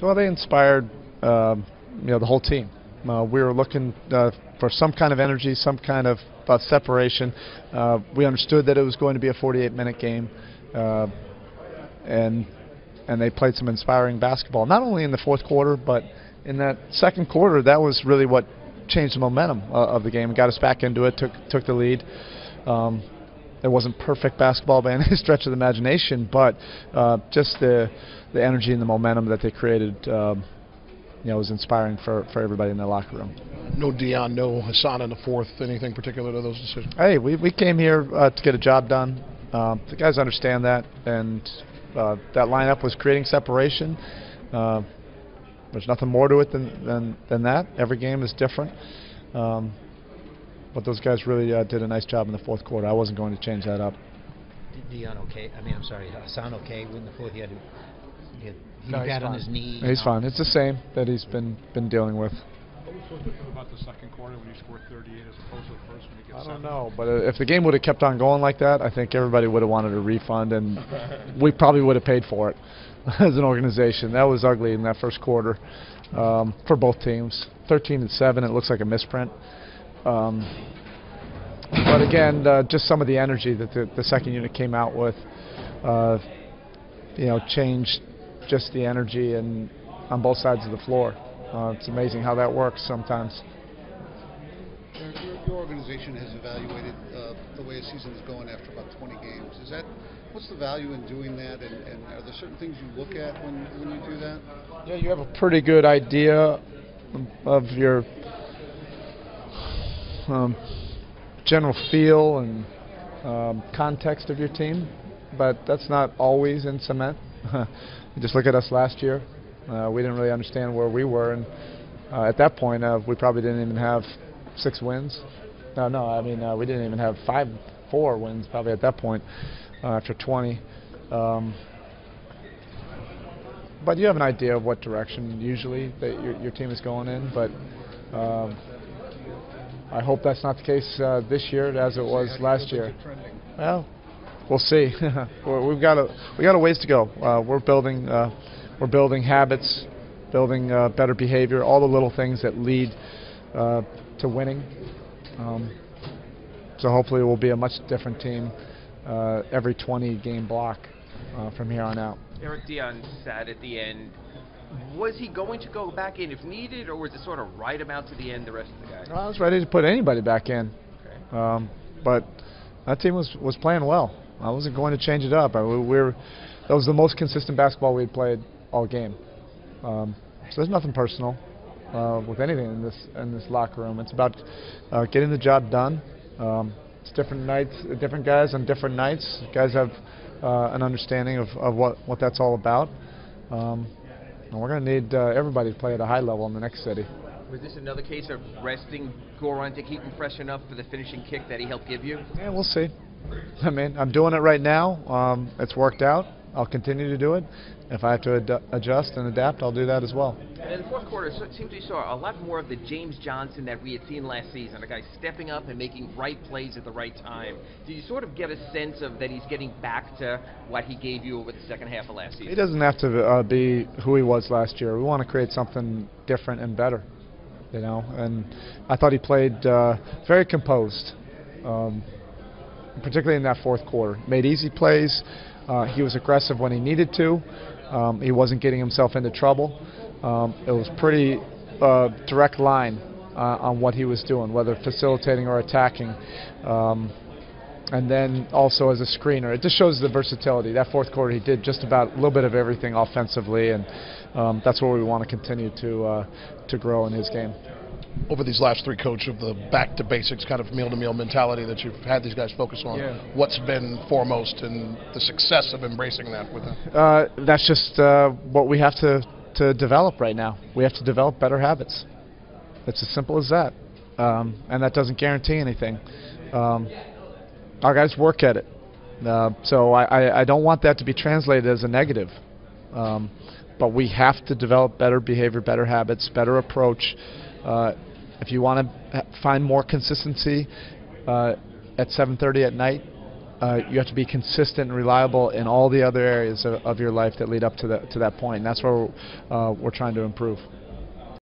Well, they inspired the whole team. We were looking for some kind of energy, some kind of separation. We understood that it was going to be a 48-minute game, and they played some inspiring basketball. Not only in the fourth quarter, but in that second quarter, that was really what changed the momentum of the game. Got us back into it, took the lead. It wasn't perfect basketball by any stretch of the imagination, but just the energy and the momentum that they created, was inspiring for everybody in the locker room. No Dion, no Hassan in the fourth. Anything particular to those decisions? Hey, we came here to get a job done. The guys understand that, and that lineup was creating separation. There's nothing more to it than that. Every game is different. But those guys really did a nice job in the fourth quarter. I wasn't going to change that up. Dion okay? Hassan okay in the fourth? He No, bad on his knee. He's fine. It's the same that he's been dealing with. What was so different about the second quarter when you scored 38 as opposed to the first when you get 7? I don't know, but if the game would have kept on going like that, I think everybody would have wanted a refund, and we probably would have paid for it as an organization. That was ugly in that first quarter for both teams. 13-7, it looks like a misprint. But again, just some of the energy that the second unit came out with, changed just the energy and on both sides of the floor. It's amazing how that works sometimes. Your organization has evaluated the way a season is going after about 20 games. What's the value in doing that, and are there certain things you look at when you do that? Yeah, you have a pretty good idea of your general feel and context of your team, but that's not always in cement. You just look at us last year. We didn't really understand where we were, and at that point, we probably didn't even have 6 wins. We didn't even have 4 wins probably at that point after 20. But you have an idea of what direction usually that your team is going in, but I hope that's not the case this year as it was last year. Well, we'll see. we got a ways to go. We're building habits, building better behavior, all the little things that lead to winning. So hopefully we'll be a much different team every 20-game block from here on out. Erik, Dion sat at the end. Was he going to go back in if needed, or was it sort of right about to the end, the rest of the guys? Well, I was ready to put anybody back in. Okay. But that team was playing well. I wasn't going to change it up. That was the most consistent basketball we had played all game. So there's nothing personal with anything in this locker room. It's about getting the job done. It's different nights, different guys on different nights. Guys have an understanding of what that's all about. And we're going to need everybody to play at a high level in the next city. Was this another case of resting Goran to keep him fresh enough for the finishing kick that he helped give you? Yeah, we'll see. I'm doing it right now. It's worked out. I'll continue to do it. If I have to adjust and adapt, I'll do that as well. And in the fourth quarter, it seems we saw a lot more of the James Johnson that we had seen last season, a guy stepping up and making right plays at the right time. Do you sort of get a sense of that he's getting back to what he gave you over the second half of last season? He doesn't have to be who he was last year. We want to create something different and better, And I thought he played very composed, particularly in that fourth quarter. Made easy plays. He was aggressive when he needed to. He wasn't getting himself into trouble. It was pretty direct line on what he was doing, whether facilitating or attacking. And then also as a screener. It just shows the versatility. That fourth quarter he did just about a little bit of everything offensively, and that's where we want to continue to grow in his game. Over these last 3, Coach, of the back-to-basics kind of meal-to-meal mentality that you've had these guys focus on, what's been foremost in the success of embracing that with them? That's just what we have to develop right now. We have to develop better habits. It's as simple as that. And that doesn't guarantee anything. Our guys work at it. So I don't want that to be translated as a negative. But we have to develop better behavior, better habits, better approach. If you want to find more consistency at 7:30 at night, you have to be consistent and reliable in all the other areas of your life that lead up to that point. And that's where we're trying to improve.